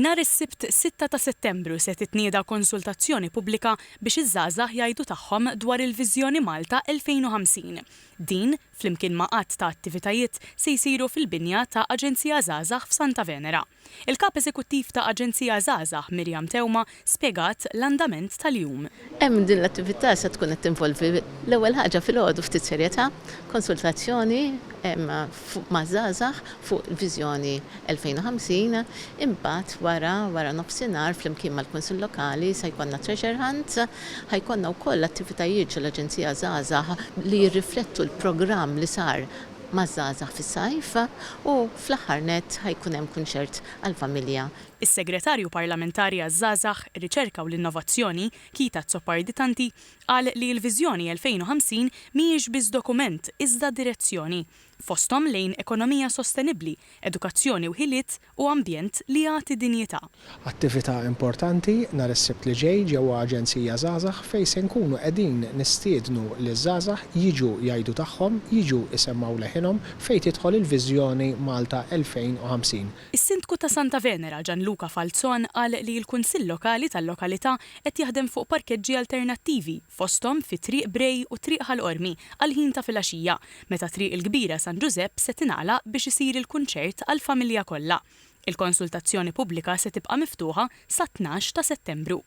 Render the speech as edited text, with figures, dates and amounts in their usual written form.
Nhar is-Sibt 6 ta' Settembru se titnieda konsultazzjoni pubblika biex iż-żgħażagħ jgħidu tagħhom dwar il-Viżjoni Malta 2050. Din, flimkien ma' qatt ta' attivitajiet se jsiru fil-binja ta' Aġenzija Żgħażagħ f'Santa Venera. Il-Kap Eżekuttiv ta' Aġenzija Żgħażagħ Mirjam Tewma spjegat l-andament tal-jum. Hemm din l-attività se tkun qed tinvolvi l-ewwel ħaġa filgħodu ftit serjetà, konsultazzjoni ma' żgħażagħ fuq il-Viżjoni 2050, imbagħad wara nofsinhar flimkien mal-Kunsill Lokali se jkollna treasure hunt, ħajkollna wkoll attivitajiet ġol-Aġenzija Żgħażagħ li jirriflettu l-programm li sar maż-żgħażagħ fis-sajf u fl-aħħar nett ħajkun hemm kunċert għall-familja. Is-Segretarju Parlamentari għaż-Żgħażagħ, Riċerka u l-Innovazzjoni, Kita Zopparditanti, qal li l-Viżjoni 2050 mhijiex biss dokument iżda direzzjoni fosthom lejn ekonomija sostenibbli, edukazzjoni u ħiliet u ambjent li jagħti dinjità. Attività importanti nhar is-Sibt li ġej ġewwa Aġenzija Żgħażagħ fejn se nkunu qegħdin nistiednu liż-żgħażagħ jiġu jgħidu tagħhom, jiġu isemmaw leħinhom fejn tidħol il-Viżjoni Malta 2050. Is-Sindku ta' Santa Venera Gianluca Falzon qal li l-Kunsill Lokali tal-lokalità qed jaħdem fuq parkeġġi alternattivi fosthom fi Triq Brej u Triq Ħall-Qormi għal ħin ta' filgħaxija, meta Triq il-Kbira San Giuseppe se tingħalaq biex isir il-kunċert għall-familja kollha. Il-konsultazzjoni pubblika se tibqa' miftuħa sa 12 ta' Settembru.